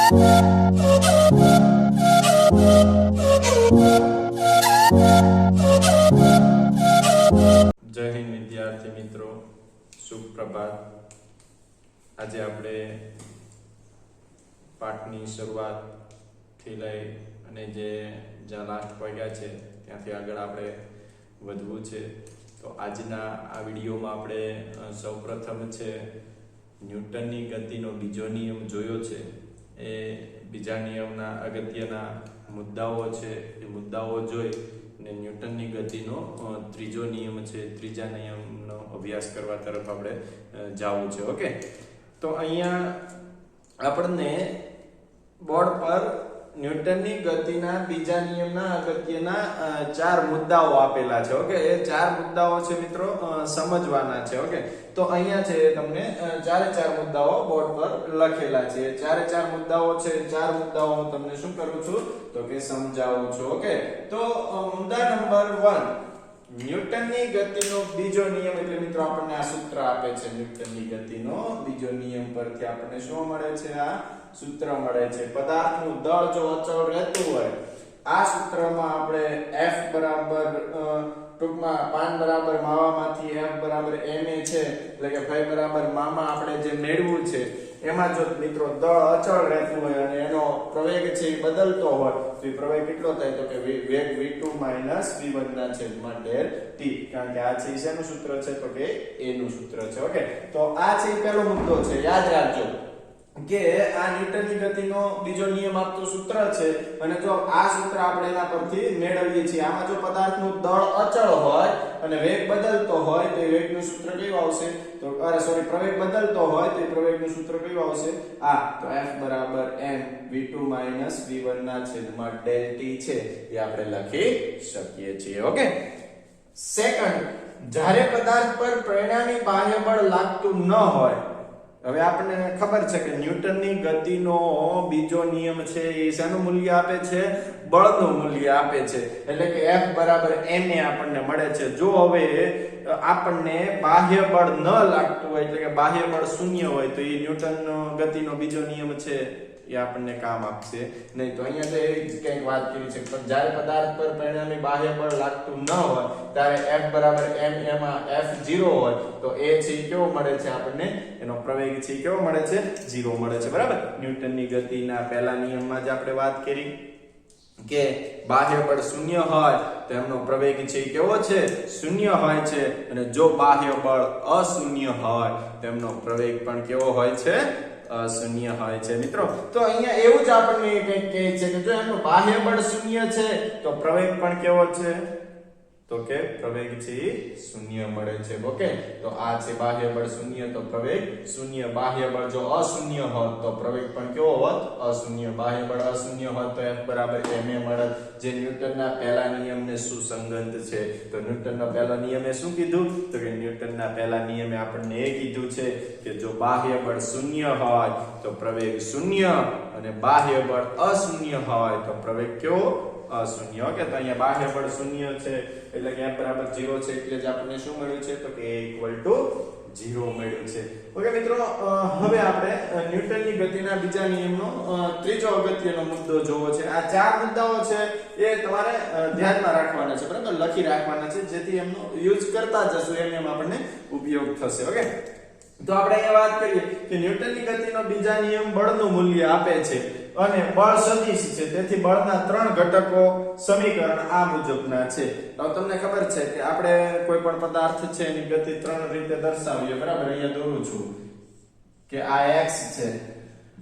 જય હિન્દ વિદ્યાર્થી મિત્રો, સુપ્રભાત। આજે આપણે પાઠની શરૂઆતથી લઈ અને જ્યાં લાસ્ટ પહોંચ્યા છે ત્યાંથી આગળ આપણે વધવું છે। તો આજના આ વિડીયોમાં આપણે સૌપ્રથમ છે ન્યૂટનની ગતિનો બીજો નિયમ જોયો છે। એ બીજા નિયમના અગત્યના મુદ્દાઓ છે, એ મુદ્દાઓ જોઈ અને ન્યૂટનની ગતિનો ત્રીજો નિયમ છે, ત્રીજા નિયમનો અભ્યાસ કરવા તરફ આપણે જવું છે। ઓકે, તો અહીંયા આપણને બોર્ડ પર ન્યૂટનની ગતિના બીજા નિયમના અગત્યના 4 મુદ્દાઓ આપેલા છે। ઓકે, એ 4 મુદ્દાઓ છે મિત્રો સમજવાના છે। ઓકે, તો અહીંયા છે તમને 4 મુદ્દાઓ બોર્ડ પર લખેલા છે। 4 મુદ્દાઓ છે, 4 મુદ્દાઓ હું તમને શું કરું છું તો કે સમજાવું છું। ઓકે, તો મુદ્દા નંબર 1, ન્યૂટનની ગતિનો બીજો નિયમ એટલે મિત્રો આપણને આ સૂત્ર આપે છે। ન્યૂટનની ગતિનો બીજો નિયમ પરથી આપણને શું મળે છે? આ સૂત્ર મળે છે। પદાર્થનું દળ જો અચળ રહેતું હોય, આ સૂત્રમાં આપણે F બરાબર ટૂંકમાં પાન બરાબર માવામાંથી F બરાબર ma છે, એટલે કે phi બરાબર મામા આપણે જે મેળવ્યું છે એમાં જો મિત્રો દળ અચળ રહેતું હોય અને એનો પ્રવેગ છે એ બદલતો હોય તો એ પ્રવેગ કેટલો થાય તો કે વેગ v2 v1 ના છેદમાં del t, કારણ કે આ છે શેનું સૂત્ર છે તો કે a નું સૂત્ર છે। ઓકે, તો આ છે પહેલો મુદ્દો છે, યાદ રાખજો કે આ ન્યૂટનની ગતિનો બીજો નિયમ આપતો સૂત્ર છે અને જો આ સૂત્ર આપણે એના પરથી મેળવીએ છીએ। આમાં જો પદાર્થનું દળ અચળ હોય અને વેગ બદલતો હોય તો એ વેગનું સૂત્ર કયું આવશે તો પ્રવેગ બદલતો હોય તો એ પ્રવેગનું સૂત્ર કયું આવશે? આ તો F બરાબર m v2 v1 ના છેદમાં del t છે એ આપણે લખી શકીએ છીએ। ઓકે, સેકન્ડ, જ્યારે પદાર્થ પર પરિણામી બાહ્ય બળ લાગતું ન હોય, હવે આપણને ખબર છે કે ન્યૂટનની ગતિનો બીજો નિયમ છે એ શેનું મૂલ્ય આપે છે? બળનું મૂલ્ય આપે છે, એટલે કે F બરાબર ma આપણને મળે છે। જો હવે આપણને બાહ્ય બળ ન લાગતું હોય એટલે કે બાહ્ય બળ શૂન્ય હોય તો એ ન્યૂટનનો ગતિનો બીજો નિયમ છે એ આપણને કામ આપશે નહીં। તો અહીંયા તો એવી જ કંઈક વાત કરી છે, પણ જ્યારે પદાર્થ પર પરિણામી બાહ્ય બળ લાગતું ન હોય ત્યારે F બરાબર m એમાં F0 હોય તો એ છે કેવો મળે છે આપણને? એનો પ્રવેગ છે કેવો મળે છે? 0 મળે છે। બરાબર, ન્યૂટનની ગતિના પહેલા નિયમમાં જ આપણે વાત કરી કે બાહ્ય બળ શૂન્ય હોય તો એમનો પ્રવેગ છે કેવો છે? શૂન્ય હોય છે, અને જો બાહ્ય બળ અશૂન્ય હોય તો એમનો પ્રવેગ પણ કેવો હોય છે? શૂન્ય હોય છે। મિત્રો, તો અહીંયા એવું જ આપણને કંઈક કહે છે કે જો એમનું બાહ્ય બળ શૂન્ય છે તો પ્રવેગ પણ કેવો છે તો કે પ્રવેગ છે શૂન્ય મળે છે। ઓકે, તો આ છે બાહ્ય બળ શૂન્ય તો પ્રવેગ શૂન્ય, બાહ્ય બળ જો અશૂન્ય હોત તો પ્રવેગ પણ કેવો હોત? અશૂન્ય। બાહ્ય બળ અશૂન્ય હોત તો F બરાબર ma મળત, જે ન્યૂટનના પહેલા નિયમને સુસંગત છે। તો ન્યૂટનનો પહેલો નિયમે શું કીધું તો કે ન્યૂટનના પહેલા નિયમે આપણને એ કીધું છે કે જો બાહ્ય બળ શૂન્ય હોય તો પ્રવેગ શૂન્ય અને બાહ્ય બળ અશૂન્ય હોય તો પ્રવેગ કેવો? અશૂન્ય। ઓકે, તો અહીંયા બાહ્ય બળ શૂન્ય છે એટલે કે F બરાબર 0 છે, એટલે જ આપણને શું મળ્યું છે તો કે A = 0 મળ્યું છે। ઓકે મિત્રો, હવે આપણે ન્યૂટનની ગતિના બીજા નિયમનો ત્રીજો અગત્યનો મુદ્દો જોવો છે। આ 4 મુદ્દાઓ છે એ તમારે ધ્યાનમાં રાખવાના છે, બરાબર, લખી રાખવાના છે, જેથી એમનો યુઝ કરતા જશો એમ આપણને ઉપયોગ થશે। ઓકે, તો આપણે અહીંયા વાત કરીએ કે ન્યૂટનની ગતિનો બીજા નિયમ બળનું મૂલ્ય આપે છે અને બળ સદિશ છે, તેથી બળના 3 ઘટકો સમીકરણ આ મુજબના છે। તો તમને ખબર છે કે આપણે કોઈ પણ પદાર્થ છે એની ગતિ 3 રીતે દર્શાવીએ, બરાબર। અહીંયા દોરું છું કે આ x છે,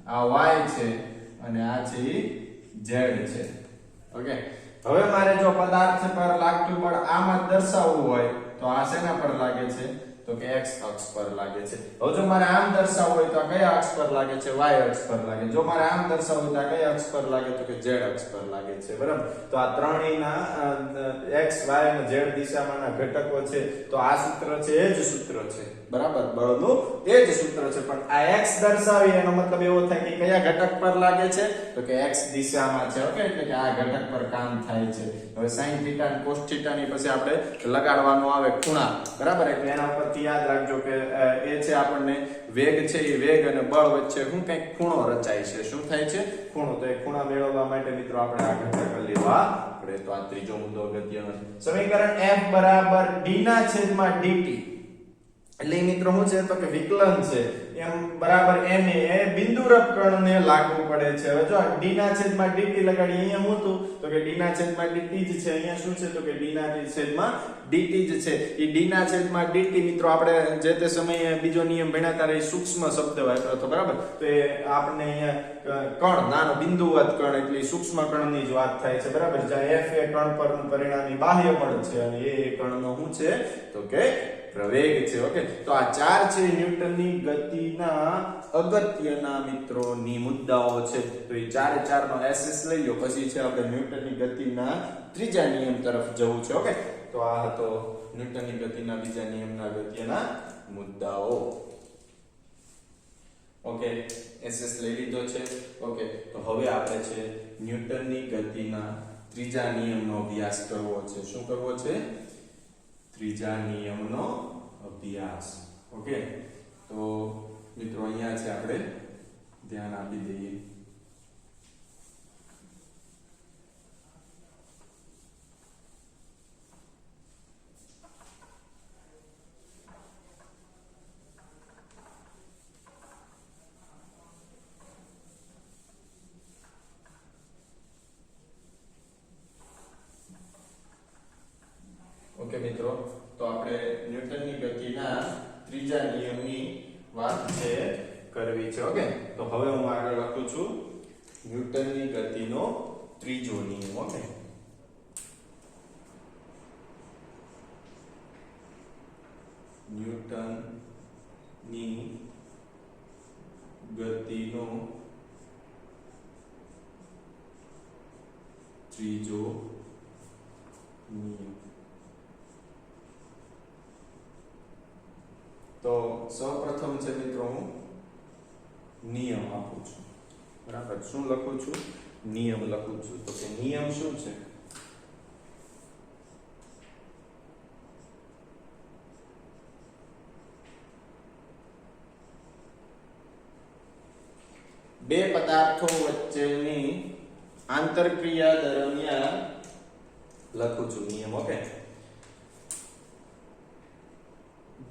આ y છે અને આ છે z છે। ઓકે, હવે મારે જો પદાર્થ પર લાગતું બળ આમાં દર્શાવવું હોય તો આ શેના પર લાગે છે તો કે x અક્ષ પર લાગે છે। હવે જો મારે આમ દર્શાવવું હોય તો આ કયા અક્ષ પર લાગે છે? y અક્ષ પર લાગે। જો મારે આમ દર્શાવવું હોય તો આ કયા અક્ષ પર લાગે તો કે z અક્ષ પર લાગે છે, બરાબર। તો આ ત્રણેયના x y અને z દિશામાંના ઘટકો છે, તો આ સૂત્ર છે એ જ સૂત્ર છે। બરાબર, બળનું એ જ સૂત્ર છે, પણ આ x દર્શાવી એનો મતલબ એવો થાય કે કયા ઘટક પર લાગે છે, તો કે x દિશામાં છે. ઓકે, એટલે કે આ ઘટક પર કામ થાય છે. હવે sin θ અને cos θ ની પછી આપણે લગાડવાનું આવે ખૂણા, બરાબર, એટલે એના પરથી યાદ રાખજો કે એ છે આપણને વેગ છે, એ વેગ અને બળ વચ્ચે શું કંઈક ખૂણો રચાય છે. શું થાય છે? ખૂણો. તો એ ખૂણા મેળવવા માટે મિત્રો આપણે આ ઘટક લેવા પડે. તો આ ત્રીજો મુદ્દો અગત્યનો છે. સમીકરણ f બરાબર d ના છેદમાં dt, એટલે મિત્રો શું છે તો કે વિકલન છે. m બરાબર n એ બિંદુરક કર્ણને લાગુ પડે છે. હવે જો d ના છેદમાં dt લગાડી, અહીંયા શું હતું તો કે d ના છેદમાં dt જ છે. અહીંયા શું છે તો કે d ના છેદમાં dt જ છે. એ d ના છેદમાં dt મિત્રો આપણે જે તે સમયે બીજો નિયમ ભણ્યા ત્યારે સૂક્ષ્મ શબ્દ વાપર્યો હતો, બરાબર. તો એ આપણે અહીંયા કણ, નાનો બિંદુવત કણ એટલે સૂક્ષ્મ કણની જ વાત થાય છે, બરાબર. જ્યાં f એ કણ પરનું પરિણામી બાહ્ય બળ છે અને એ કણનો શું છે તો કે પ્રવેગ છે. ઓકે, તો આ ચાર છે ન્યૂટનની ગતિના અગત્યના મિત્રોની મુદ્દાઓ છે. તો એ ચારે ચારનો એસએસ લઈ લો, પછી છે આપણે ન્યૂટનની ગતિના ત્રીજા નિયમ તરફ જવું છે. ઓકે, તો આ હતો ન્યૂટનની ગતિના બીજા નિયમના અગત્યના મુદ્દાઓ. ઓકે, એસએસ લઈ લીધો છે. ઓકે, તો હવે આપણે છે ન્યૂટનની ગતિના ત્રીજા નિયમનો અભ્યાસ કરવો છે. શું કરવો છે? ત્રીજા નિયમનો અભ્યાસ. ઓકે, તો મિત્રો અહીંયા છે આપણે ધ્યાન આપી દઈએ. ઓકે મિત્રો, તો આપણે ન્યૂટનની ગતિના ત્રીજા નિયમની વાત છે કરવી છે. ઓકે, તો હવે હું આગળ લખું છું ન્યૂટનની ગતિનો ત્રીજો નિયમ. ઓકે, ન્યૂટનની ગતિનો ત્રીજો નિયમ. તો સૌપ્રથમ છે મિત્રો હું નિયમ આપું છું, બરાબર. શું લખું છું? નિયમ લખું છું. તો કે નિયમ શું છે? બે પદાર્થો વચ્ચેની આંતરક્રિયા દરમિયાન લખું છું નિયમ. ઓકે,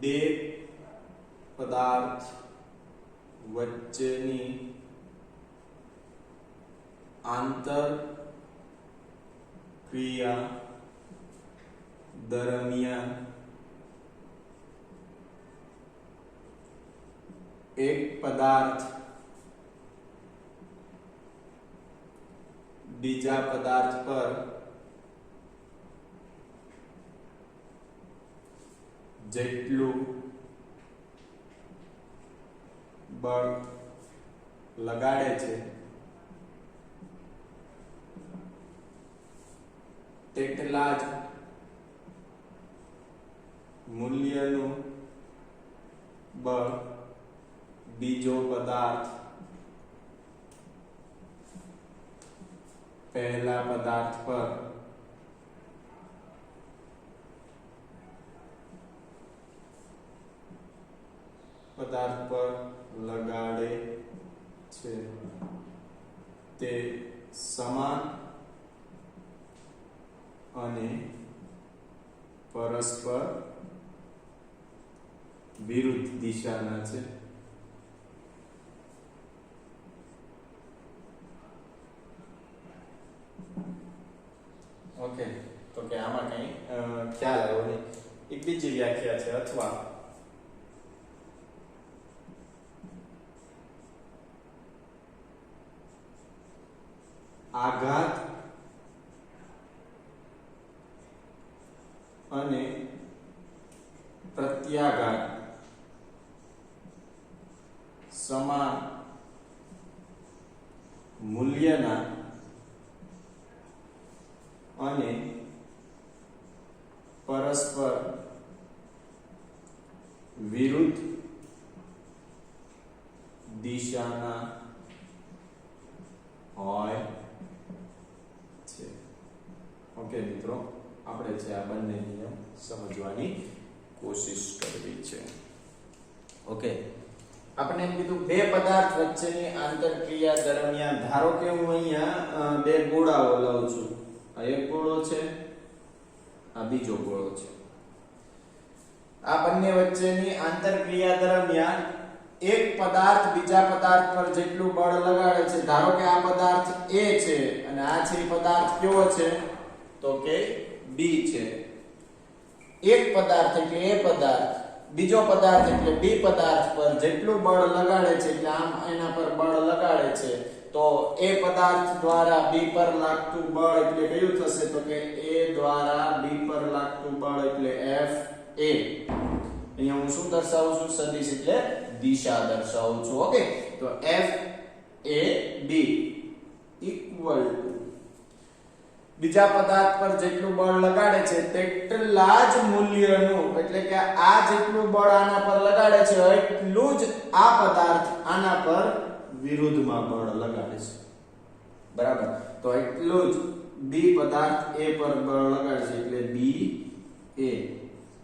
બે પદાર્થ વચ્ચેની આંતરક્રિયા દરમિયાન એક પદાર્થ બીજા પદાર્થ પર જેટલું બળ લગાડે છે તેટલા જ મૂલ્યનું બળ બીજો પદાર્થ પહેલા પદાર્થ પર લગાડે છે તે સમાન અને પરસ્પર વિરુદ્ધ દિશાના છે. ઓકે, તો કે આમાં કઈ ખ્યાલ આવ્યો નહીં. એક બીજી વ્યાખ્યા છે, અથવા આઘાત અને પ્રત્યાઘાત સમાન મૂલ્યના અને પરસ્પર વિરુદ્ધ દિશાના હોય છે. ઓકે મિત્રો, આપણે છે આ બંને નિયમ સમજવાની કોશિશ કરવી છે. ઓકે, આપણે એમ કીધું બે પદાર્થ વચ્ચેની આંતરક્રિયા દરમિયાન, ધારો કે હું અહીંયા બે ગોળાઓ લઉં છું. આ એક ગોળો છે, આ બીજો ગોળો છે. આ બંને વચ્ચેની આંતરક્રિયા દરમિયાન એક પદાર્થ બીજા પદાર્થ પર જેટલું બળ લગાડે છે, ધારો કે આ પદાર્થ A છે અને આ છે પદાર્થ કેવો છે તો કે B છે. એક પદાર્થ એટલે A પદાર્થ, બીજો પદાર્થ એટલે B પદાર્થ પર જેટલું બળ લગાડે છે એટલે આમ એના પર બળ લગાડે છે, તો A પદાર્થ દ્વારા B પર લાગતું બળ એટલે કયું થશે તો કે A દ્વારા B પર લાગતું બળ એટલે F A. અહીંયા હું શું દર્શાવું છું? સદિશ એટલે દિશા દર્શાવું છું. ઓકે, તો F A B equal to બીજા પદાર્થ પર જેટલું બળ લગાડે છે તેટલા જ મૂલ્યનું, એટલે કે આ જેટલું બળ આના પર લગાડે છે એટલું જ આ પદાર્થ આના પર વિરુદ્ધમાં બળ લગાડે છે. બરાબર, તો એટલું જ B પદાર્થ A પર બળ લગાડે છે એટલે B A.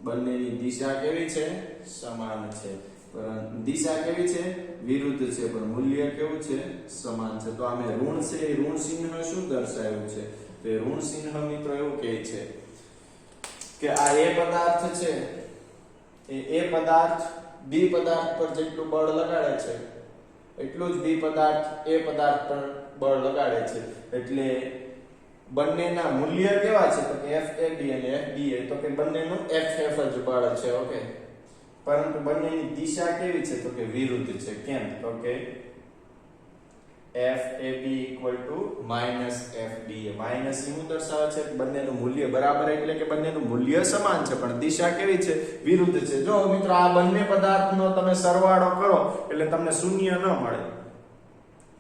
બંનેની દિશા કેવી છે? સમાન છે. પરંતુ દિશા કેવી છે? વિરુદ્ધ છે, પણ મૂલ્ય કેવું છે? સમાન છે. તો આમે ઋણ છે, એ ઋણ ચિહ્ન શું દર્શાવ્યું છે? તો એ ઋણ ચિહ્ન મિત્રો એવું કહે છે કે આ A પદાર્થ છે એ A પદાર્થ B પદાર્થ પર જેટલું બળ લગાડે છે એટલું જ B પદાર્થ A પદાર્થ પર બળ લગાડે છે. એટલે બંનેના મૂલ્ય કેવા છે તો કે FAB અને FBA, તો કે બંનેનું FF જ બળ છે. ઓકે, પરંતુ બંનેની દિશા કેવી છે તો કે વિરુદ્ધ છે. કેમ તો કે FAB -FBA. માઈનસ શું દર્શાવે છે? બંનેનું મૂલ્ય બરાબર એટલે કે બંનેનું મૂલ્ય સમાન છે, પણ દિશા કેવી છે? વિરુદ્ધ છે. જો મિત્રો આ બંને પદાર્થનો તમે સરવાળો કરો એટલે તમને શૂન્ય ન મળે.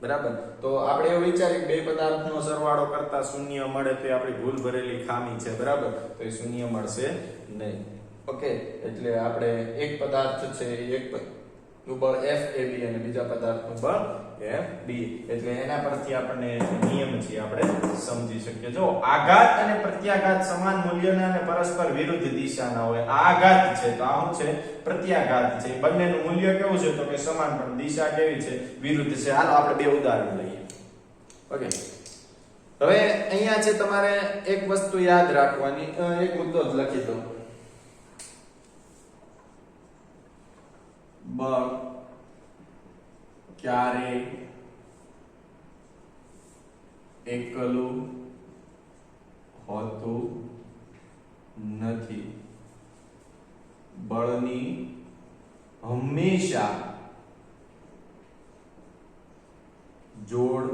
બરાબર, તો આપણે એવું વિચારીએ બે પદાર્થનો સરવાળો કરતા શૂન્ય મળે તો આપણી ભૂલ ભરેલી ખામી છે. બરાબર, તો એ શૂન્ય મળશે નહીં. ઓકે, એટલે આપણે એક પદાર્થ છે એક નું બળ FAB અને બીજા પદાર્થનું બળ FB, એટલે એના પરથી આપણને નિયમ છે આપણે સમજી શકીએ. જો આઘાત અને પ્રત્યાઘાત સમાન મૂલ્યના અને પરસ્પર વિરુદ્ધ દિશાના હોય. આ આઘાત છે તો આ શું છે? પ્રત્યાઘાત છે. બંનેનું મૂલ્ય કેવું છે તો કે સમાન, પણ દિશા કેવી છે? વિરુદ્ધ છે. હાલો આપણે બે ઉદાહરણ લઈએ. ઓકે, હવે અહીંયા છે તમારે એક વસ્તુ યાદ રાખવાની, એક મુદ્દો જ લખી દો. બળ ક્યારે એકલું હોતું નથી. બળની હંમેશા જોડ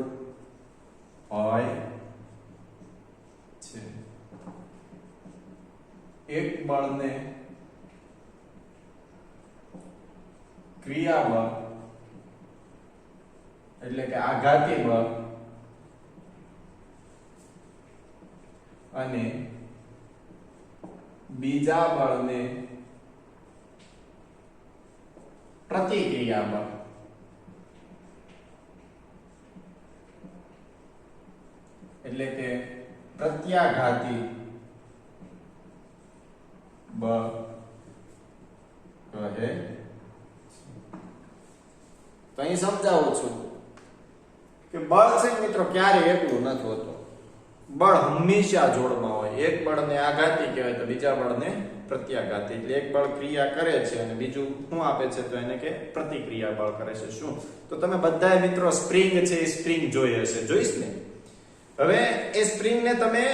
હોય છે. એક બળને ક્રિયાબળ એટલે કે આઘાતી બળ અને બીજા બળને પ્રતિક્રિયા બળ એટલે કે પ્રત્યાઘાતી બળ કહે. તો અહીં સમજાવું છું કે બળ છે મિત્રો ક્યારે એકલું નથી હોતું. બળ હંમેશા જોડમાં હોય. એક બળને આઘાતી કહેવાય તો બીજા બળને પ્રત્યાઘાતી. એટલે એક બળ ક્રિયા કરે છે અને બીજું શું આપે છે તો એને કે પ્રતિક્રિયા બળ કરે છે. શું? તો તમે બધાય મિત્રો સ્પ્રિંગ છે એ સ્પ્રિંગ જોઈ હશે, જોઈશ ને? હવે એ સ્પ્રિંગ ને તમે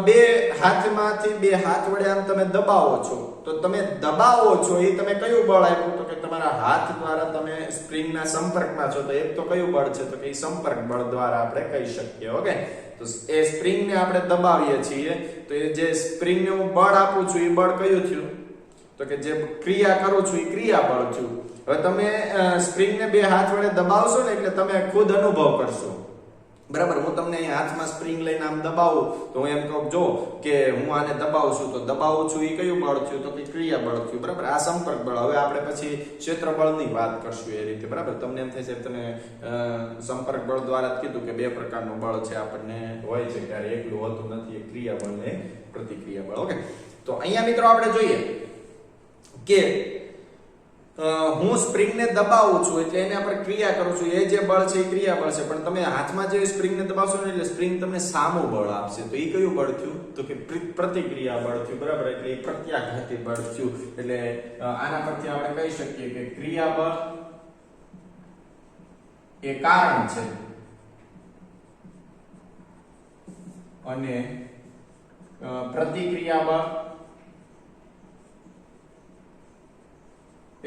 બે હાથમાંથી બે હાથ વડે આમ તમે દબાવો છો, તો તમે દબાવો છો એ તમે કયું બળ આપ્યું તો કે તમારા હાથ દ્વારા તમે સ્પ્રિંગના સંપર્કમાં છો, તો એક તો કયું બળ છે તો કે સંપર્ક બળ દ્વારા આપણે કહી શકીએ. ઓકે, તો એ સ્પ્રિંગને આપણે દબાવીએ છીએ તો એ જે સ્પ્રિંગને હું બળ આપું છું એ બળ કયું થયું તો કે જે ક્રિયા કરું છું એ ક્રિયા બળ થયું. હવે તમે સ્પ્રિંગને બે હાથ વડે દબાવશો ને એટલે તમે ખુદ અનુભવ કરશો બરાબર, હું તમને અહીંયા હાથમાં સ્પ્રિંગ લઈને આમ દબાવું તો હું એમ કહું જો કે હું આને દબાવું છું, તો દબાવું છું એ કયું બળ થયું, તો કે ક્રિયા બળ થયું. બરાબર, આ સંપર્ક બળ. હવે આપણે પછી ક્ષેત્ર બળની વાત કરશું એ રીતે. બરાબર, તમને એમ થાય છે તમે સંપર્ક બળ દ્વારા જ કીધું કે બે પ્રકારનું બળ છે આપણને હોય છે, ત્યારે એકલું હોતું નથી, એક ક્રિયા બળ ને પ્રતિક્રિયા બળ. ઓકે, તો અહીંયા મિત્રો આપણે જોઈએ કે હું સ્પ્રિંગને દબાવું છું એટલે એના પર ક્રિયા કરું છું, એ જે બળ છે એ ક્રિયા બળ છે. પણ તમે હાથમાં જે સ્પ્રિંગને દબાવશો ને એટલે સ્પ્રિંગ તમને સામું બળ આપશે, તો એ કયું બળ થયું, તો કે પ્રતિક્રિયા બળ થયું. બરાબર, એટલે એ પ્રત્યાઘાતી બળ થયું. એટલે આના પરથી આપણે કહી શકીએ કે ક્રિયા બળ એ કારણ છે અને પ્રતિક્રિયા બળ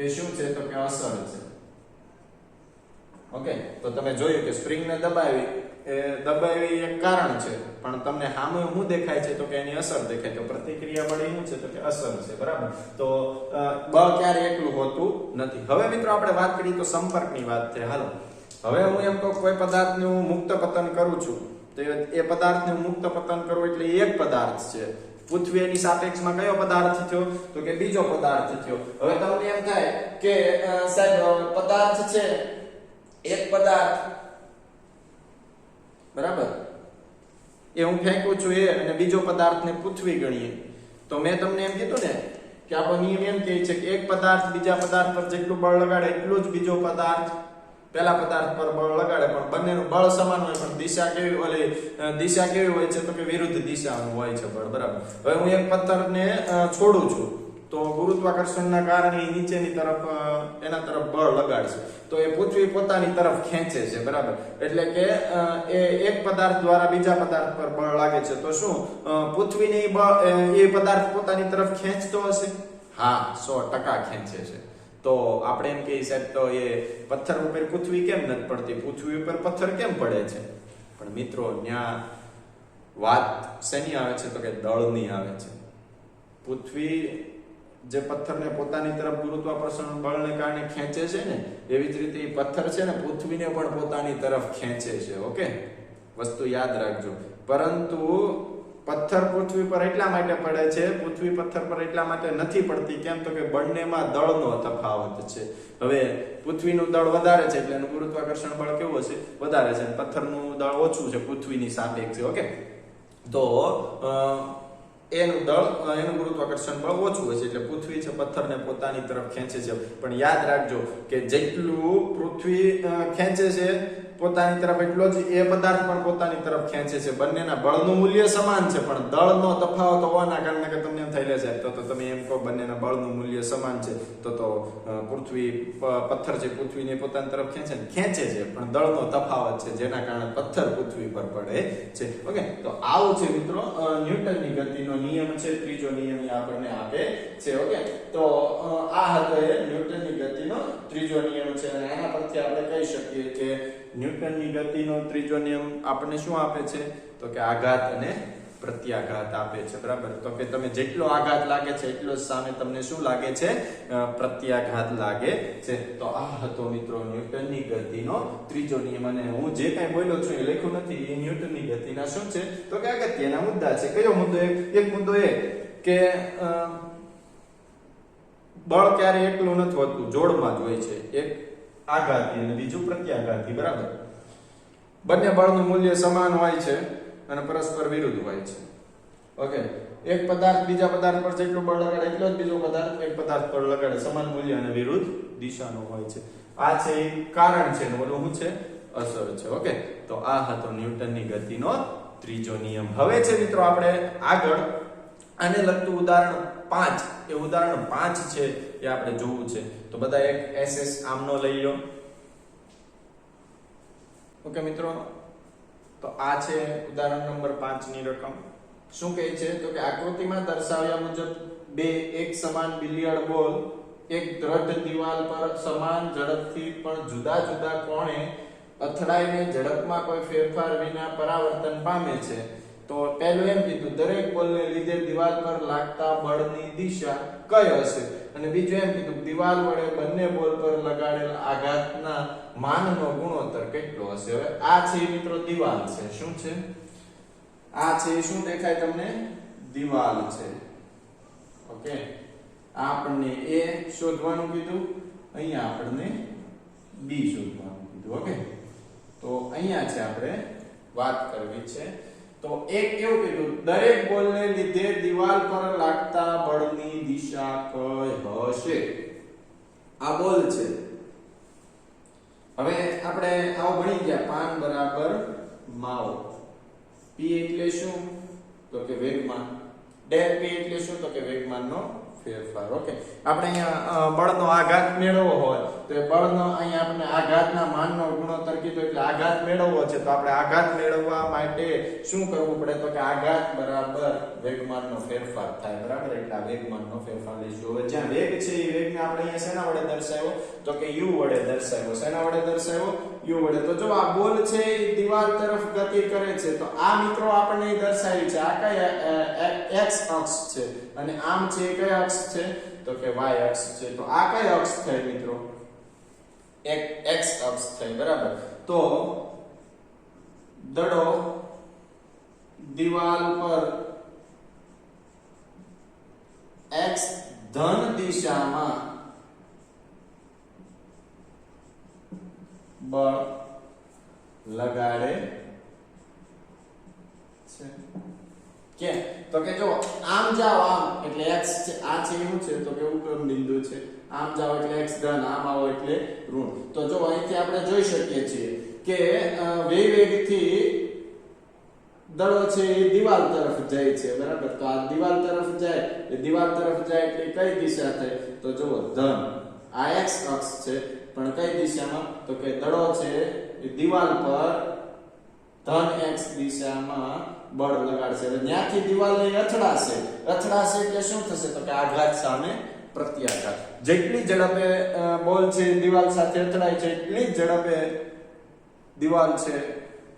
એ શું છે, તો કે અસર છે. ઓકે, તો તમે જોયું કે સ્પ્રિંગને દબાવી એક કારણ છે, પણ તમને સામે શું દેખાય છે, તો કે એની અસર દેખાય. તો પ્રતિક્રિયા બળ શું છે, તો કે અસર છે. બરાબર, તો બળ ક્યારે એકલું હોતું નથી. હવે મિત્રો આપણે વાત કરીએ તો સંપર્કની વાત છે. હાલો, હવે હું એમ કહું કોઈ પદાર્થનું મુક્ત પતન કરું છું, તો એ પદાર્થનું મુક્ત પતન કરવું એટલે એક પદાર્થ છે. પૃથ્વીની સાપેક્ષમાં કયો પદાર્થ થયો, તો કે બીજો પદાર્થ થયો. હવે તમને એમ થાય કે સાહેબ પદાર્થ છે એક પદાર્થ, બરાબર, એ હું ફેંકું છું એ, અને બીજો પદાર્થને પૃથ્વી ગણીએ. તો મેં તમને એમ કીધું ને કે આપણો નિયમ એમ કહે છે કે એક પદાર્થ બીજા પદાર્થ પર જેટલું બળ લગાડે એટલું જ બીજો પદાર્થ પેલા પદાર્થ પર બળ લગાડે. પણ બંનેનું બળ સમાન હોય, પણ દિશા કેવી હોય છે, તો કે વિરુદ્ધ દિશાનું હોય છે બળ. બરાબર, હવે હું એક પથ્થરને છોડું છું તો ગુરુત્વાકર્ષણના કારણે નીચેની તરફ એના તરફ બળ લગાડશે, તો એ પૃથ્વી પોતાની તરફ ખેંચે છે. બરાબર, એટલે કે એ એક પદાર્થ દ્વારા બીજા પદાર્થ પર બળ લાગે છે, તો શું પૃથ્વીને એ પદાર્થ પોતાની તરફ ખેંચતો હશે? હા, 100% ખેંચે છે. તો આપણે એમ કહીએ સાહેબ તો એ પથ્થર ઉપર પૃથ્વી કેમ નથી પડતી, પૃથ્વી ઉપર પથ્થર કેમ પડે છે? પણ મિત્રો ત્યાં વાત શેની આવે છે, તો કે દળની આવે છે. પૃથ્વી જે પથ્થરને પોતાની તરફ ગુરુત્વાકર્ષણ બળને કારણે ખેંચે છે ને, એવી જ રીતે એ પથ્થર છે ને પૃથ્વીને પણ પોતાની તરફ ખેંચે છે. ઓકે, વસ્તુ યાદ રાખજો. પરંતુ પથ્થર પૃથ્વી પર એટલા માટે પડે છે, પૃથ્વી પથ્થર પર એટલા માટે નથી પડતી. કેમ, તો કે બંનેમાં દળનો તફાવત છે. હવે પૃથ્વીનું દળ વધારે છે એટલે એનું ગુરુત્વાકર્ષણ બળ કેવું હશે? વધારે છે. પથ્થરનું દળ ઓછું છે પૃથ્વીની સાપેક્ષે. ઓકે, તો એનું ગુરુત્વાકર્ષણ બળ ઓછું હશે એટલે પૃથ્વી છે પથ્થરને પોતાની તરફ ખેંચે છે. પણ યાદ રાખજો કે જેટલું પૃથ્વી ખેંચે છે પોતાની તરફ એટલો જ એ પદાર્થ પણ પોતાની તરફ ખેંચે છે. બંનેના બળનું મૂલ્ય સમાન છે, પણ દળનો તફાવત હોવાના કારણે કે તમને એમ થઈ લે છે તો તમે એમ કહો બંનેના બળનું મૂલ્ય સમાન છે, તો પથ્થર છે પૃથ્વીને પોતાની તરફ ખેંચે છે, પણ દળનો તફાવત છે જેના કારણે પથ્થર પૃથ્વી પર પડે છે. ઓકે, તો આવું છે મિત્રો ન્યૂટનની ગતિનો નિયમ છે. ત્રીજો નિયમ આપણને આપે છે. ઓકે, તો આ હતો એ ન્યૂટનની ગતિનો ત્રીજો નિયમ છે, અને આના પરથી આપણે કહી શકીએ કે ન્યૂટનની ગતિનો ત્રીજો નિયમ આપણને શું આપે છે, તો કે આઘાત અને પ્રત્યાઘાત આપે છે. બરાબર, તો કે તમે જેટલો આઘાત લાગે છે એટલો જ સામે તમને શું લાગે છે? પ્રત્યાઘાત લાગે છે. તો આ હતો મિત્રો ન્યૂટનની ગતિનો ત્રીજો નિયમ. અને હું જે કઈ બોલ્યો છું એ લખ્યું નથી, એ ન્યૂટનની ગતિના શું છે, તો કે અગત્યના મુદ્દા છે. કયો મુદ્દો? એક મુદ્દો એ કે બળ ક્યારે એકલું નથી હોતું, જોડમાં જ હોય છે. એક આઘાતી અને બીજું પ્રત્યાઘાતી. બરાબર, બંને બળનું મૂલ્ય સમાન હોય છે અને પરસ્પર વિરુદ્ધ હોય છે. ઓકે, એક પદાર્થ બીજા પદાર્થ પર જેટલું બળ લગાડે એટલો જ બીજો પદાર્થ એક પદાર્થ પર લગાડે, સમાન મૂલ્ય અને વિરુદ્ધ દિશાનો હોય છે. આ છે એ કારણ છે, ઓલું શું છે? અસર છે. ઓકે, તો આ હતો ન્યૂટનની ગતિનો ત્રીજો નિયમ. હવે છે મિત્રો આપણે આગળ આને લગતું ઉદાહરણ 5, એ ઉદાહરણ 5 છે એ આપણે જોવું છે. તો બધા એક SS આમનો લઈ લો. ઓકે મિત્રો, તો આ છે ઉદાહરણ નંબર 5 ની રકમ. શું કહે છે, તો કે આકૃતિમાં દર્શાવ્યા મુજબ બે એક સમાન બિલિયર્ડ બોલ એક દ્રઢ દિવાલ પર સમાન ઝડપથી પણ જુદા જુદા કોણે અથડાઈને ઝડપમાં કોઈ ફેરફાર વિના પરાવર્તન પામે છે. તો પહેલું એમ કીધું દરેક બોલને લીધે દિવાલ પર લાગતા બળની દિશા કઈ હશે? અને બીજું એમ કીધું દિવાલ વડે બંને બોલ પર લગાડેલ આઘાતના માનનો ગુણોત્તર કેટલો હશે. હવે આ છે મિત્રો દિવાલ છે. શું છે આ? છે શું દેખાય તમને? દિવાલ છે. ઓકે, આ આપણને a શોધવાનું કીધું, અહીંયા આપણને b શોધવાનું કીધું. ઓકે, તો અહીંયા છે આપણે વાત કરવી છે. તો એક કેવું કીધું, દરેક બોલને લીધે દિવાલ પર લાગતા બળની દિશા કઈ હશે. આ બોલ છે. હવે આપણે આવો ભણી ગયા, પાન બરાબર માવો. p એટલે શું? તો કે વેગમાન. del p એટલે શું? તો કે વેગમાનનો ફેરફાર. ઓકે, આપણે અહીંયા બળનો આઘાત મેળવવો હોય તો એ બળનો અહીંયા આપણે આઘાતના માનનો ગુણોત્તર કીધો, એટલે આઘાત મેળવવો છે તો આપણે આઘાત મેળવવા માટે શું કરવું પડે? તો કે આઘાત બરાબર વેગમાનનો ફેરફાર થાય. બરાબર, એટલે આ વેગમાનનો ફેરફાર લઈશું. હવે જ્યાં વેગ છે એ વેગને આપણે અહીંયા શેના વડે દર્શાવ્યો? તો કે u વડે દર્શાવ્યો. શેના વડે દર્શાવ્યો? u વડે. તો જો આ બોલ છે એ દિવાલ તરફ ગતિ કરે છે, તો આ મિત્રો આપણને દર્શાવી છે આ કઈ x અક્ષ છે, અને આમ છે એ કઈ અક્ષ છે? તો કે y અક્ષ છે. તો આ કઈ અક્ષ થઈ મિત્રો? એક x અક્ષ થઈ. બરાબર, તો દડો દિવાલ પર x ધન દિશામાં બળ લગાડે છે. કે તો કે જો આમ જાઓ, આમ એટલે x છે, આ છે શું છે? તો કે ઉગમ બિંદુ છે. આમ જાઓ એટલે x ધન, આમ આવો એટલે ઋણ. તો જો અહીંથી આપણે જોઈ શકીએ છીએ કે વેગથી દડો છે એ દિવાલ તરફ જાય છે. બરાબર, તો આ દિવાલ તરફ જાય, એ દિવાલ તરફ જાય એટલે કઈ દિશા થાય? તો જુઓ ધન. આ x અક્ષ છે, પણ કઈ દિશામાં? તો કે દડો છે એ દિવાલ પર ધન x દિશામાં બળ લગાડશે. એટલે ત્યાંથી દિવાલને અથડાશે. અથડાશે એટલે શું થશે? તો કે આઘાત સામે પ્રત્યાઘાત. જેટલી ઝડપે બોલ છે દિવાલ સાથે અથડાય છે, એટલી જ ઝડપે દિવાલ છે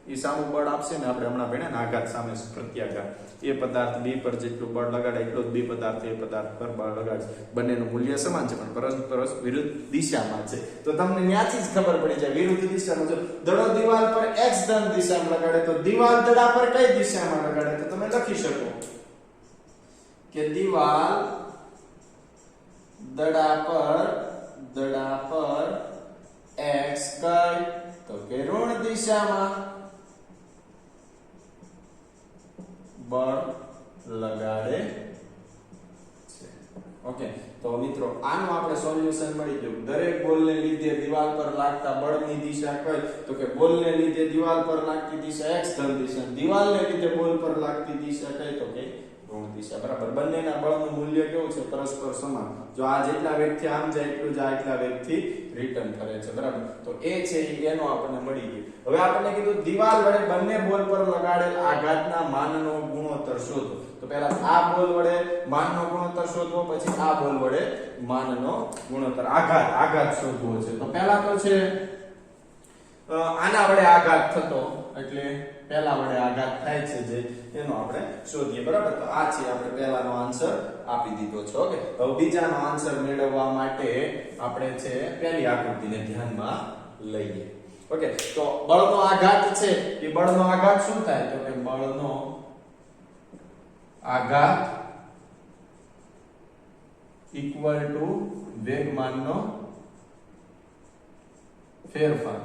એ સામું બળ આપશે ને. આપણે હમણાં ભણ્યા ને આઘાત સામે પ્રત્યાઘાત. એ પદાર્થ b પર જેટલું બળ લગાડે એટલો જ b પદાર્થ એ પદાર્થ પર બળ લગાડશે. બંનેનું મૂલ્ય સમાન છે પણ પરસ્પર વિરુદ્ધ દિશામાં છે. તો તમને ત્યાંથી જ ખબર પડી જાય વિરુદ્ધ દિશામાં. જો દડો દિવાલ પર x ધન દિશામાં લગાડે તો દિવાલ દડા પર કઈ દિશામાં લગાડે? તો તમે લખી શકો કે દિવાલ દડા પર x કઈ? તો કે ઋણ દિશામાં બળ લગાડે છે. ઓકે, તો મિત્રો આનું આપણે સોલ્યુશન મળી ગયું. દરેક બોલને લીધે દિવાલ પર લાગતા બળની દિશા કઈ? તો કે બોલને લીધે દિવાલ પર લાગતી દિશા x ધન દિશા, દિવાલને લીધે બોલ પર લાગતી દિશા કઈ? તો કે ઋણ દિશા. બરાબર, બંનેના બળનું મૂલ્ય કેવું છે? પરસ્પર સમાન. જો આ જેટલા વેગથી આમ જાય એટલું જ આ એટલા વેગથી રિટર્ન કરે છે. બરાબર, તો એ છે એનો આપણને મળી ગયું. હવે આપણને કીધું દિવાલ વડે બંને બોલ પર લગાડેલ આઘાતના માનનો ગુણોત્તર શોધો. તો પહેલા આ બોલ વડે માનનો ગુણોત્તર શોધવો, પછી આ બોલ વડે માનનો ગુણોત્તર આઘાત શોધવો છે. તો પહેલા તો છે આના વડે આઘાત થતો, એટલે પહેલા વડે આઘાત થાય છે જે એનો આપણે શોધીએ. બરાબર, તો આ છે આપણે પહેલાનો આન્સર આપી દીધો છે. ઓકે, હવે બીજાનો આન્સર મેળવવા માટે આપણે છે પહેલી આકૃતિને ધ્યાનમાં લઈએ. ઓકે, તો બળનો આઘાત છે એ બળનો આઘાત શું થાય? તો કે બળનો આઘાત ઇક્વલ ટુ વેગમાનનો ફેરફાર.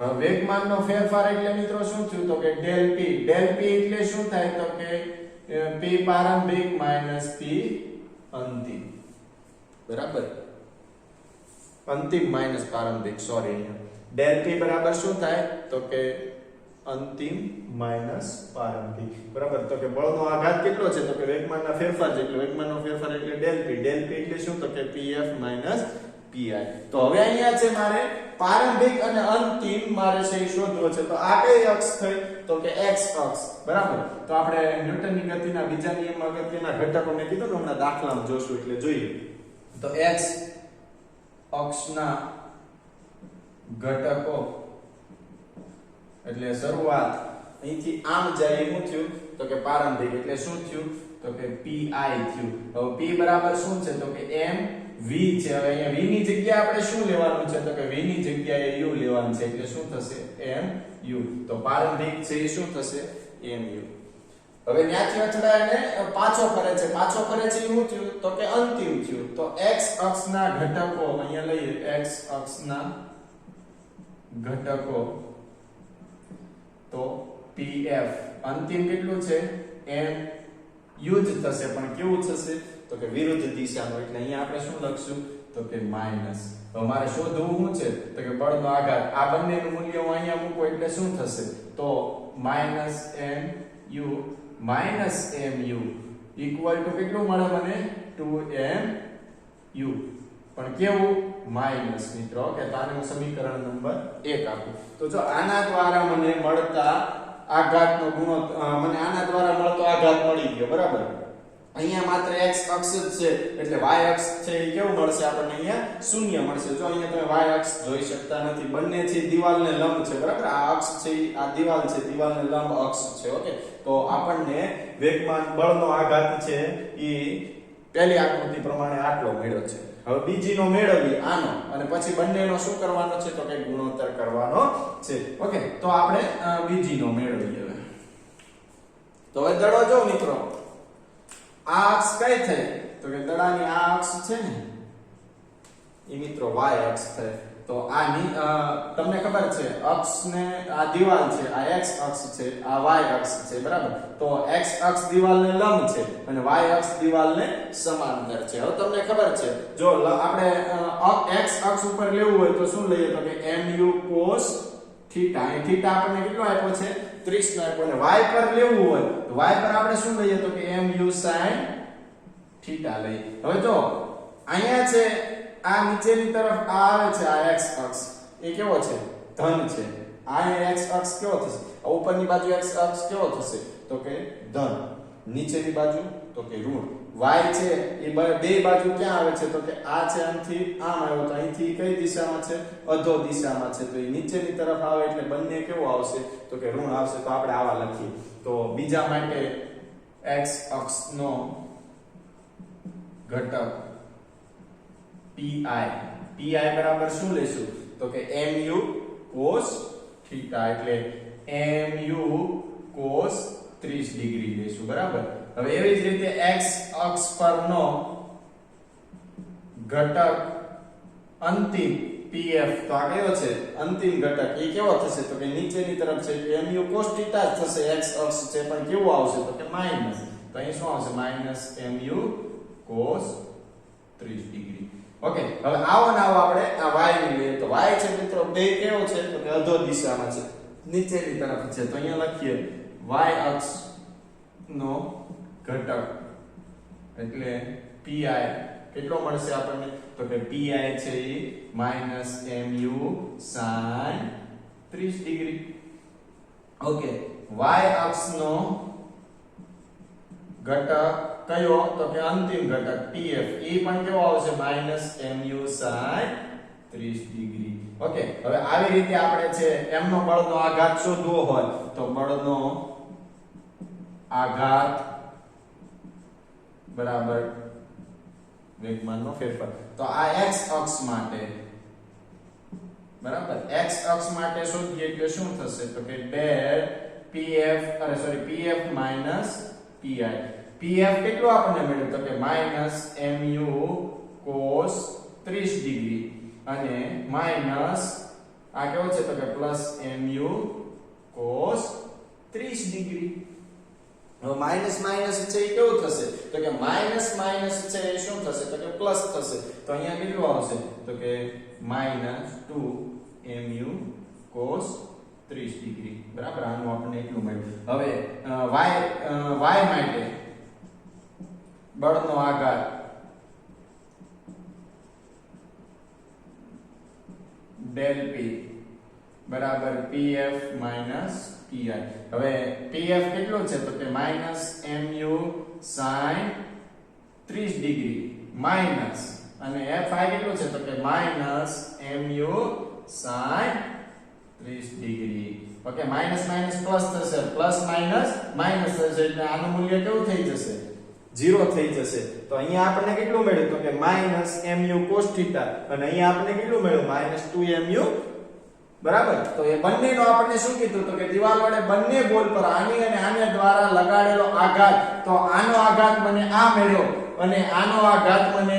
હવે વેગમાનનો ફેરફાર એટલે મિત્રો શું થયું? તો કે del p. del p એટલે શું થાય? તો કે p પ્રારંભિક માઈનસ p અંતિમ. બરાબર, અંતિમ માઈનસ પ્રારંભિક, સોરી. del p બરાબર શું થાય? તો કે અંતિમ માઈનસ પ્રારંભિક. બરાબર, તો કે બળનો આઘાત કેટલો છે? તો કે વેગમાનના ફેરફાર જેટલો. વેગમાનનો ફેરફાર એટલે del p. del p એટલે શું? તો કે pf માઈનસ pi. તો હવે અહીંયા છે મારે પ્રારંભિક અને અંતિમ મારે છે શોધવો છે. તો આ કઈ અક્ષ થઈ? તો કે x અક્ષ. બરાબર, તો આપણે ન્યૂટનની ગતિના બીજા નિયમમાં ગતિના ઘટકો મેં કીધું ને હમણાં દાખલામાં જોશું એટલે જોઈએ. તો x અક્ષના ઘટકો એટલે શરૂઆત અહીંથી આમ જાય, શું થયું? તો કે પ્રારંભિક એટલે શું થયું? તો કે pi થયું. હવે p બરાબર શું છે તો કે m v છે. હવે અહીંયા v ની જગ્યાએ આપણે શું લેવાનું છે તો કે v ની જગ્યાએ u લેવાનું છે એટલે શું થશે m u. તો પ્રારંભિક છે એ શું થશે m u. હવે ત્યાંથી અથડાઈને પાછો ફરે છે એ શું થયું તો કે અંતિમ થયું. તો x અક્ષના ઘટકો અહીંયા લઈએ x અક્ષના ઘટકો તો pf અંતિમ કેટલું છે m u જ થશે પણ કેવું થશે તો કે વિરુદ્ધ દિશામાં. એટલે અહીંયા આપણે શું લખશું તો કે માઈનસ. હવે મારે શોધવું શું છે તો કે બળનો આઘાત. આ બંનેનું મૂલ્ય હું અહીંયા મૂકું એટલે શું થશે તો -mu -mu ઇક્વલ ટુ કેટલું મળે મને 2mu. પણ કેવું માઈનસ મિત્રો કે તાને હું સમીકરણ નંબર 1 આપું. તો જો આના દ્વારા મને મળતા આઘાતનો મને આના દ્વારા મળતો આઘાત મળી ગયો બરાબર. અહીંયા માત્ર x અક્ષ જ છે એટલે y અક્ષ છે એ કેવું મળશે આપણને અહીંયા શૂન્ય મળશે. જો અહીંયા તમે y અક્ષ જોઈ શકતા નથી, બંને છે દિવાલને લંબ છે બરાબર. આ અક્ષ છે આ દિવાલ છે, દિવાલને લંબ અક્ષ છે. ઓકે, તો આપણને વેગમાન બળનો આઘાત છે એ પહેલી આકૃતિ પ્રમાણે આટલો મળ્યો છે. હવે બીજીનો મેળવીએ આનો અને પછી બંનેનો શું કરવાનો છે તો કે ગુણોત્તર કરવાનો છે. ઓકે, તો આપણે બીજીનો મેળવીએ. હવે તો હવે દડો જો મિત્રો આ અક્ષ કઈ થઈ તો કે દડાની આ અક્ષ છે ને એ મિત્રો y અક્ષ થઈ. તો આ તમને ખબર છે અક્ષને આ દિવાલ છે, આ x અક્ષ છે, આ y અક્ષ છે બરાબર. તો x અક્ષ દિવાલને લંબ છે અને y અક્ષ દિવાલને સમાંતર છે. હવે તમને ખબર છે જો આપણે x અક્ષ ઉપર લેવું હોય તો શું લઈએ તો કે mu cos થીટા. અહીં થીટા આપણને કેટલો આપ્યો છે 30 નો આપ્યો. અને y પર લેવું હોય તો y પર આપણે શું લઈએ તો કે mu sin થીટા લઈએ. હવે જો અહીંયા છે આ નીચેની તરફ આ આવે છે આ x અક્ષ એ કેવો છે ધન છે. આ x અક્ષ કેવો થશે ઉપરની બાજુ x અક્ષ કેવો થશે તો કે ધન, નીચેની બાજુ તો કે ઋણ. y છે એ બે બાજુ ક્યાં આવે છે તો કે આ છે અહીંથી આમ આવ્યો તો અહીંથી કઈ દિશામાં છે અધો દિશામાં છે. તો એ નીચેની તરફ આવે એટલે બંને કેવો આવશે તો કે ઋણ આવશે. તો આપણે આવા લખીએ. તો બીજા માટે x અક્ષનો ઘટક pi બરાબર શું લેશું તો કે mu cos થીટા એટલે mu cos 30 ડિગ્રી લેશું બરાબર. હવે એવી જ રીતે x અક્ષ પરનો ઘટક અંતિમ pf તો આ કયો છે અંતિમ ઘટક એ કેવો થશે તો કે નીચેની તરફ છે એટલે mu cos થીટા જ થશે. x અક્ષ છે પણ કેવું આવશે તો કે માઈનસ. તો અહીં શું આવશે mu cos 30 ડિગ્રી. ઓકે, હવે આવો ને આવો આપણે આ y ની લઈએ. તો y છે મિત્રો બે કેવો છે તો કે અધો દિશામાં છે, નીચેની તરફ છે. તો અહીંયા લખીએ y અક્ષ નો ઘટક એટલે pi કેટલો મળશે આપણને તો કે pi છે એ mu sin 30 degree. Okay, y અક્ષ નો ઘટક કયો તો કે અંતિમ ઘટક pf એ પણ કેવો આવશે mu sin 30 ડિગ્રી. ઓકે, હવે આવી રીતે આપણે છે m નો બળનો આઘાત શોધવો હોય તો બળનો આઘાત બરાબર વેગમાનનો ફેરફાર. તો આ x અક્ષ માટે બરાબર x અક્ષ માટે શોધીએ એટલે શું થશે તો કે del pf pf pi. pf કેટલું આપણને મળ્યું તો કે mu cos 30 ડિગ્રી અને માઈનસ આ કેવો છે તો કે પ્લસ mu cos 30 ડિગ્રી. હવે માઈનસ માઈનસ છે એ કેવું થશે તો કે માઈનસ માઈનસ છે એ શું થશે તો કે પ્લસ થશે. તો અહીંયા કેટલું આવશે તો કે -2mu cos 30 ડિગ્રી બરાબર. આનું આપણને એટલું મળ્યું. હવે y માટે બળનો આઘાત del p બરાબર pf pi. હવે pf કેટલો છે તો કે mu sin 30 ડિગ્રી માઈનસ અને fi કેટલો છે તો કે mu sin 30 degree. Okay, minus minus plus થશે, પ્લસ માઈનસ માઈનસ થશે એટલે આનું મૂલ્ય કેવું થઈ જશે 0 થઈ જશે. તો અહીંયા આપણને કેટલું મળ્યું તો કે -mu cos θ અને અહીંયા આપણને કેટલું મળ્યું -2mu. બરાબર. તો એ બંનેનો આપણને શું કીધું તો કે દિવાલ વડે બંને બોલ પર આની અને આને દ્વારા લગાડેલો આઘાત, તો આનો આઘાત મને આ મળ્યો અને આનો આઘાત મને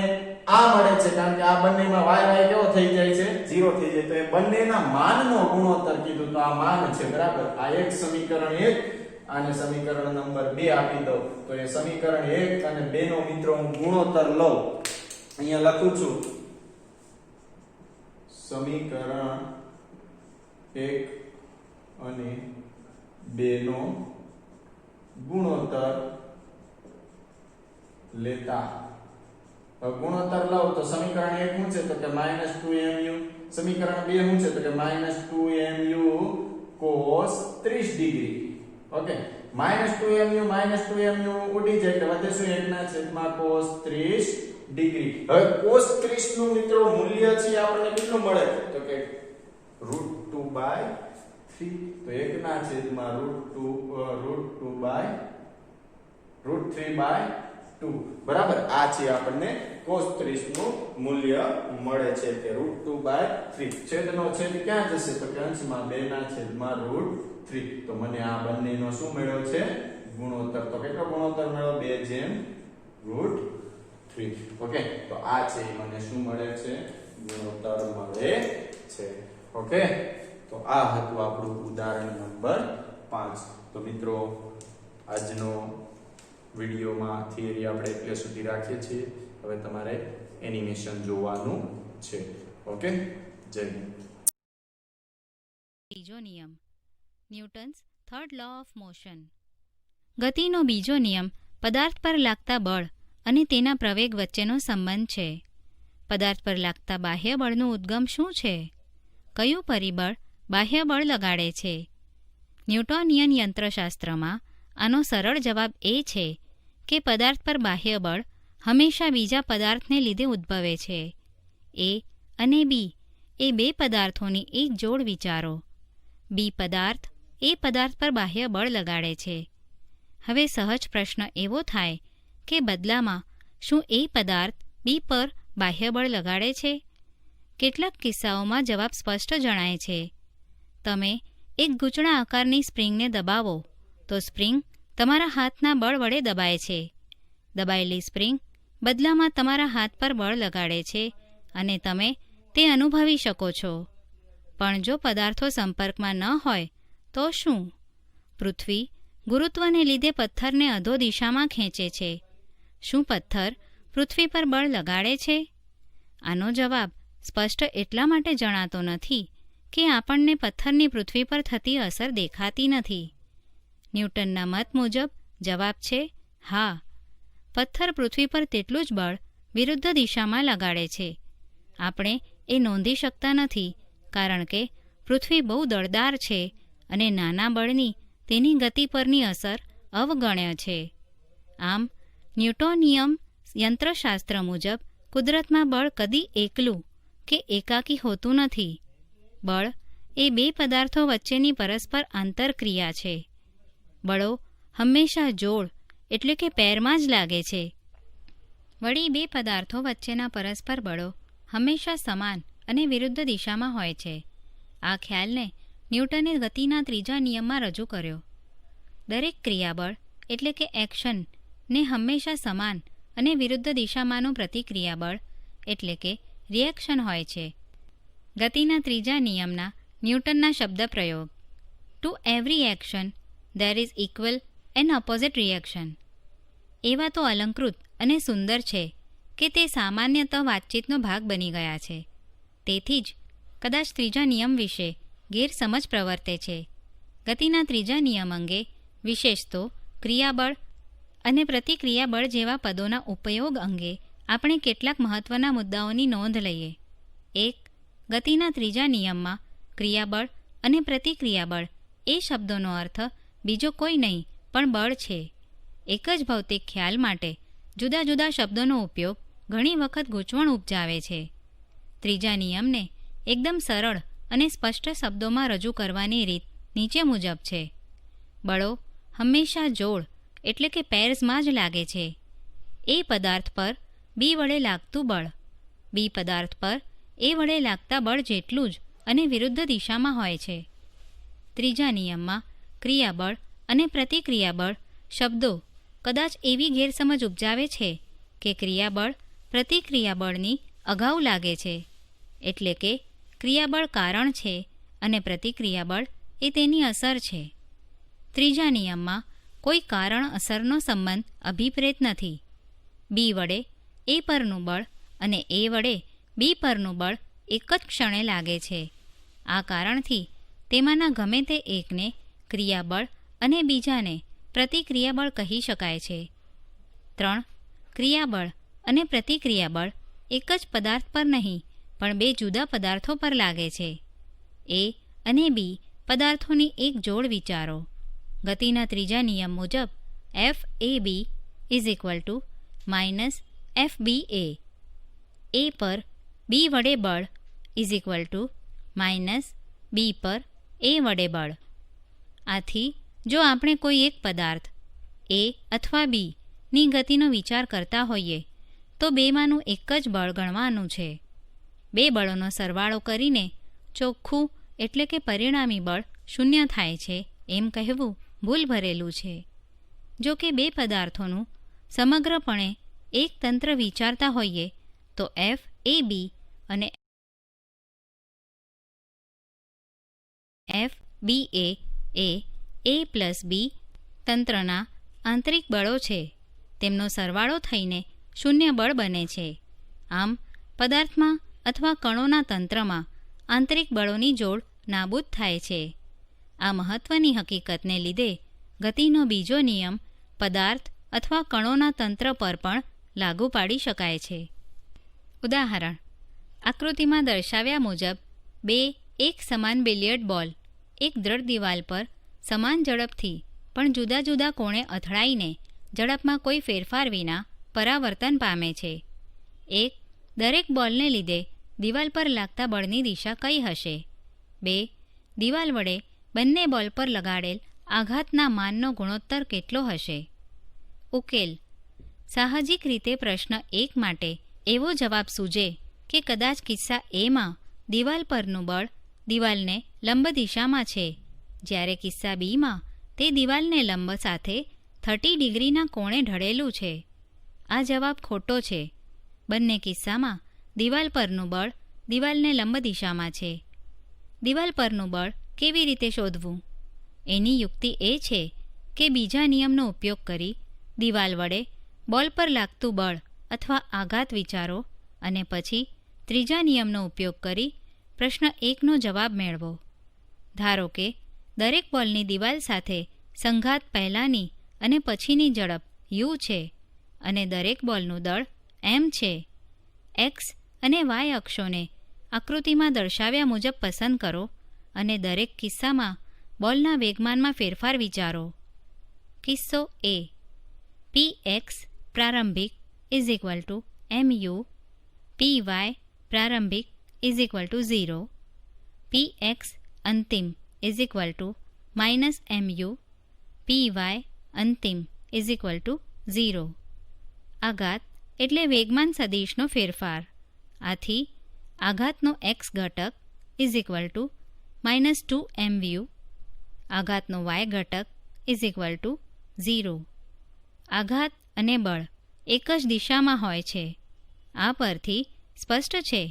આ મળે છે, કારણ કે આ બંનેમાં y કેવો થઈ જાય છે 0 થઈ જાય. તો એ બંનેના માનનો ગુણોત્તર કીધું તો આ માન છે. બરાબર. આ એક સમીકરણ 1 આને સમીકરણ નંબર 2 આપી દઉં તો એ સમીકરણ 1 અને 2 નો મિત્રો હું ગુણોત્તર લઉં. અહીંયા લખું છું સમીકરણ 1 અને 2 નો ગુણોત્તર લેતા ગુણોત્તર લઉં તો સમીકરણ 1 શું છે તો કે -2mu, સમીકરણ 2 શું છે તો કે -2mu cos 30 degree. Okay. -2mu ઉડી જાય એટલે વધે શું 1/, cos 30 ડિગ્રી. હવે cos 30 નું મિત્રો મૂલ્ય છે આપણને કેટલું મળે તો કે √2/3. તો 1/√3/2. બરાબર. આ છે આપણને cos 30 નું મૂલ્ય મળે છે કે √2/3. છેદનો છેદ ક્યાં જશે તો કે અંશમાં 2/√3. તો મને આ બંનેનો શું મળ્યો છે ગુણોત્તર. તો કેટલો ગુણોત્તર મળ્યો 2/√3. ઓકે. તો આ છે મને શું મળે છે ગુણોત્તર મળે છે. ઓકે. તો આ હતું આપણું ઉદાહરણ નંબર 5. તો મિત્રો આજનો વિડિયોમાં થિયરી આપણે એટલે સુધી રાખીએ છીએ. હવે તમારે એનિમેશન જોવાનું છે. ઓકે. જય હિન્દ. બીજો નિયમ, Newton's third law of motion. ગતિનો બીજો નિયમ પદાર્થ પર લાગતા બળ અને તેના પ્રવેગ વચ્ચેનો સંબંધ છે. પદાર્થ પર લાગતા બાહ્ય બળનું ઉદ્ગમ શું છે? કયું પરિબળ બાહ્ય બળ લગાડે છે? ન્યૂટોનિયન યંત્રશાસ્ત્રમાં આનો સરળ જવાબ એ છે કે પદાર્થ પર બાહ્ય બળ હંમેશા બીજા પદાર્થને લીધે ઉદ્ભવે છે. એ અને બી એ બે પદાર્થોની એક જોડ વિચારો. બી પદાર્થ એ પદાર્થ પર બાહ્ય બળ લગાડે છે. હવે સહજ પ્રશ્ન એવો થાય કે બદલામાં શું એ પદાર્થ બી પર બાહ્ય બળ લગાડે છે? કેટલાક કિસ્સાઓમાં જવાબ સ્પષ્ટ જણાય છે. તમે એક ગૂંચળા આકારની સ્પ્રિંગને દબાવો તો સ્પ્રિંગ તમારા હાથના બળ વડે દબાય છે. દબાયેલી સ્પ્રિંગ બદલામાં તમારા હાથ પર બળ લગાડે છે અને તમે તે અનુભવી શકો છો. પણ જો પદાર્થો સંપર્કમાં ન હોય તો શું? પૃથ્વી ગુરુત્વને લીધે પથ્થરને અધો દિશામાં ખેંચે છે. શું પથ્થર પૃથ્વી પર બળ લગાડે છે? આનો જવાબ સ્પષ્ટ એટલા માટે જણાતો નથી કે આપણને પથ્થરની પૃથ્વી પર થતી અસર દેખાતી નથી. ન્યૂટનના મત મુજબ જવાબ છે હા. પથ્થર પૃથ્વી પર તેટલું જ બળ વિરુદ્ધ દિશામાં લગાડે છે. આપણે એ નોંધી શકતા નથી કારણ કે પૃથ્વી બહુ દળદાર છે અને નાના બળની તેની ગતિ પરની અસર અવગણ્ય છે. આમ ન્યૂટોનિયમ યંત્રશાસ્ત્ર મુજબ કુદરતમાં બળ કદી એકલું કે એકાકી હોતું નથી. બળ એ બે પદાર્થો વચ્ચેની પરસ્પર આંતરક્રિયા છે. બળો હંમેશા જોડ એટલે કે પેરમાં જ લાગે છે. વળી બે પદાર્થો વચ્ચેના પરસ્પર બળો હંમેશા સમાન અને વિરુદ્ધ દિશામાં હોય છે. આ ખ્યાલને ન્યૂટને ગતિના ત્રીજા નિયમમાં રજૂ કર્યો. દરેક ક્રિયાબળ એટલે કે એક્શન ને હંમેશા સમાન અને વિરુદ્ધ દિશામાંનું પ્રતિક્રિયાબળ એટલે કે રિએક્શન હોય છે. ગતિના ત્રીજા નિયમના ન્યૂટનના શબ્દ પ્રયોગ two every action there is equal and opposite reaction એવા તો અલંકૃત અને સુંદર છે કે તે સામાન્યતઃ વાતચીતનો ભાગ બની ગયા છે. તેથી જ કદાચ ત્રીજા નિયમ વિશે ગેરસમજ પ્રવર્તે છે. ગતિના ત્રીજા નિયમ અંગે વિશેષ તો ક્રિયાબળ અને પ્રતિક્રિયાબળ જેવા પદોના ઉપયોગ અંગે આપણે કેટલાક મહત્ત્વના મુદ્દાઓની નોંધ લઈએ. 1. ગતિના ત્રીજા નિયમમાં ક્રિયાબળ અને પ્રતિક્રિયાબળ એ શબ્દોનો અર્થ બીજો કોઈ નહીં પણ બળ છે. એક જ ભૌતિક ખ્યાલ માટે જુદા જુદા શબ્દોનો ઉપયોગ ઘણી વખત ગૂંચવણ ઉપજાવે છે. ત્રીજા નિયમને એકદમ સરળ અને સ્પષ્ટ શબ્દોમાં રજૂ કરવાની રીત નીચે મુજબ છે. બળો હંમેશા જોડ એટલે કે પેર્સમાં જ લાગે છે. એ પદાર્થ પર બી વડે લાગતું બળ બી પદાર્થ પર એ વડે લાગતા બળ જેટલું જ અને વિરુદ્ધ દિશામાં હોય છે. ત્રીજા નિયમમાં ક્રિયાબળ અને પ્રતિક્રિયાબળ શબ્દો કદાચ એવી ગેરસમજ ઉપજાવે છે કે ક્રિયાબળ પ્રતિક્રિયાબળની અગાઉ લાગે છે, એટલે કે ક્રિયાબળ કારણ છે અને પ્રતિક્રિયાબળ એ તેની અસર છે. ત્રીજા નિયમમાં કોઈ કારણ અસરનો સંબંધ અભિપ્રેત નથી. બી વડે એ પરનું બળ અને એ વડે બી પરનું બળ એક જ ક્ષણે લાગે છે. આ કારણથી તેમાંના ગમે તે એકને ક્રિયાબળ અને બીજાને પ્રતિક્રિયાબળ કહી શકાય છે. 3. ક્રિયાબળ અને પ્રતિક્રિયાબળ એક જ પદાર્થ પર નહીં પણ બે જુદા પદાર્થો પર લાગે છે. એ અને બી પદાર્થોની એક જોડ વિચારો. ગતિના ત્રીજા નિયમ મુજબ FAB = FBA. એ પર બી વડે બળ - બી પર એ વડે બળ. આથી જો આપણે કોઈ એક પદાર્થ એ અથવા બી ની ગતિનો વિચાર કરતા હોઈએ તો બેમાંનું એક જ બળ ગણવાનું છે. બે બળોનો સરવાળો કરીને ચોખ્ખું એટલે કે પરિણામી બળ 0 થાય છે એમ કહેવું ભૂલ ભરેલું છે. જો કે બે પદાર્થોનું સમગ્રપણે એક તંત્ર વિચારતા હોઈએ તો FAB અને FBA એ A+B તંત્રના આંતરિક બળો છે. તેમનો સરવાળો થઈને 0 બળ બને છે. આમ પદાર્થમાં અથવા કણોના તંત્રમાં આંતરિક બળોની જોડ નાબૂદ થાય છે. આ મહત્વની હકીકતને લીધે ગતિનો બીજો નિયમ પદાર્થ અથવા કણોના તંત્ર પર પણ લાગુ પાડી શકાય છે. ઉદાહરણ: આકૃતિમાં દર્શાવ્યા મુજબ બે એક સમાન બિલિયર્ડ બોલ એક દ્રઢ દિવાલ પર સમાન ઝડપથી પણ જુદા જુદા કોણે અથડાઈને ઝડપમાં કોઈ ફેરફાર વિના પરાવર્તન પામે છે. દરેક બોલને લીધે દિવાલ પર લાગતા બળની દિશા કઈ હશે? 2. દિવાલ વડે બંને બોલ પર લગાડેલ આઘાતના માનનો ગુણોત્તર કેટલો હશે? ઉકેલ: સાહજિક રીતે પ્રશ્ન 1 માટે એવો જવાબ સૂજે કે કદાચ કિસ્સા એમાં દિવાલ પરનું બળ દિવાલને લંબ દિશામાં છે, જ્યારે કિસ્સા બીમાં તે દિવાલને લંબ સાથે 30 ડિગ્રીના કોણે ઢળેલું છે. આ જવાબ ખોટો છે. બંને કિસ્સામાં દિવાલ પરનું બળ દિવાલને લંબ દિશામાં છે. દિવાલ પરનું બળ કેવી રીતે શોધવું? એની યુક્તિ એ છે કે બીજા નિયમનો ઉપયોગ કરી દિવાલ વડે બોલ પર લાગતું બળ અથવા આઘાત વિચારો અને પછી ત્રીજા નિયમનો ઉપયોગ કરી પ્રશ્ન 1નો જવાબ મેળવો. ધારો કે દરેક બોલની દિવાલ સાથે સંઘાત પહેલાંની અને પછીની ઝડપ u છે અને દરેક બોલનું દળ m છે. x અને y અક્ષોને આકૃતિમાં દર્શાવ્યા મુજબ પસંદ કરો અને દરેક કિસ્સામાં બોલના વેગમાનમાં ફેરફાર વિચારો. કિસ્સો A: px પ્રારંભિક = mu, py પ્રારંભિક = 0, px અંતિમ -mu, py અંતિમ 0. આઘાત એટલે વેગમાન સદિશનો ફેરફાર. આથી આઘાતનો x ઘટક -2mvu, આઘાતનો y ઘટક 0. આઘાત અને બળ એક જ દિશામાં હોય છે. આ પરથી સ્પષ્ટ છે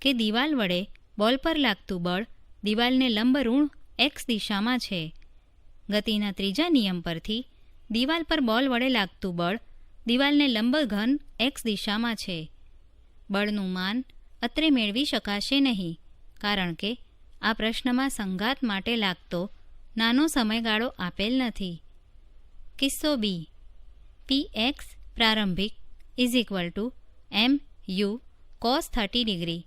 કે દિવાલ વડે બોલ પર લાગતું બળ દિવાલને લંબ ઋણ x દિશામાં છે. ગતિના ત્રીજા નિયમ પરથી દિવાલ પર બોલ વડે લાગતું બળ દિવાલને લંબ ઘન x દિશામાં છે. બળનું માન અત્રે મેળવી શકાશે નહીં, કારણ કે આ પ્રશ્નમાં સંઘાત માટે લાગતો નાનો સમયગાળો આપેલ નથી. કિસ્સો B: px પ્રારંભિક = mu cos 30 ડિગ્રી,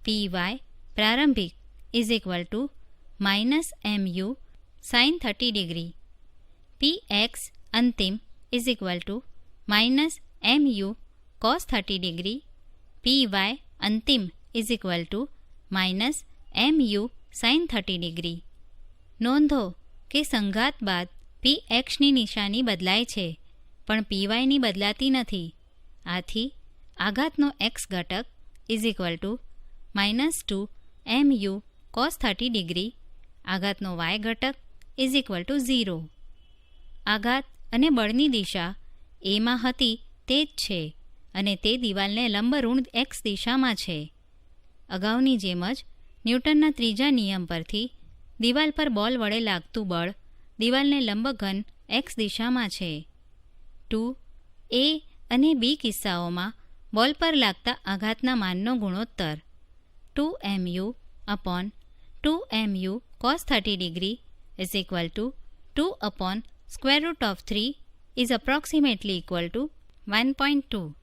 py પ્રારંભિક -mu sin 30 ડિગ્રી, px અંતિમ -mu cos 30 ડિગ્રી, py અંતિમ -mu sin 30 ડિગ્રી. નોંધો કે સંઘાત બાદ pxની નિશાની બદલાય છે પણ pyની બદલાતી નથી. આથી આઘાતનો x ઘટક is equal to -2 mu cos 30 degree, આઘાતનો y ઘટક ઇઝ ઇક્વલ ટુ 0. આઘાત અને બળની દિશા એમાં હતી તે જ છે અને તે દિવાલને લંબ ઋણ x દિશામાં છે. અગાઉની જેમ જ ન્યૂટનના ત્રીજા નિયમ પરથી દિવાલ પર બોલ વડે લાગતું બળ દિવાલને લંબ ઘન x દિશામાં છે. 2a અને b કિસ્સાઓમાં બોલ પર લાગતા આઘાતના માનનો ગુણોત્તર 2mu upon 2mu cos 30 degree is equal to 2 upon square root of 3 is approximately equal to 1.2.